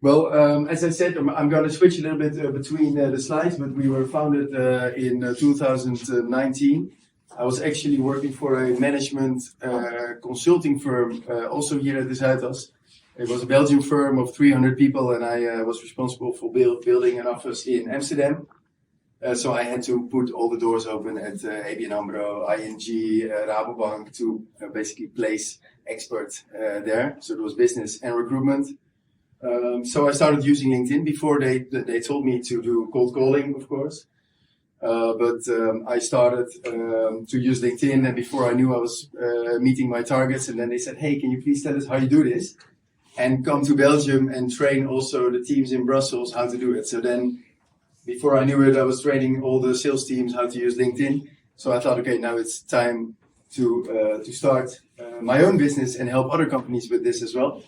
Well, as I said, I'm going to switch a little bit between the slides, but we were founded in 2019. I was actually working for a management consulting firm, also here at the Zuidas. It was a Belgian firm of 300 people, and I was responsible for building an office in Amsterdam. So I had to put all the doors open at ABN AMRO, ING, Rabobank to basically place experts there. So it was business and recruitment. So I started using LinkedIn. Before they told me to do cold calling, of course. But I started to use LinkedIn, and before I knew I was meeting my targets, and then they said, hey, can you please tell us how you do this? And come to Belgium and train also the teams in Brussels how to do it. So then, before I knew it, I was training all the sales teams how to use LinkedIn. So I thought, okay, now it's time to start my own business and help other companies with this as well.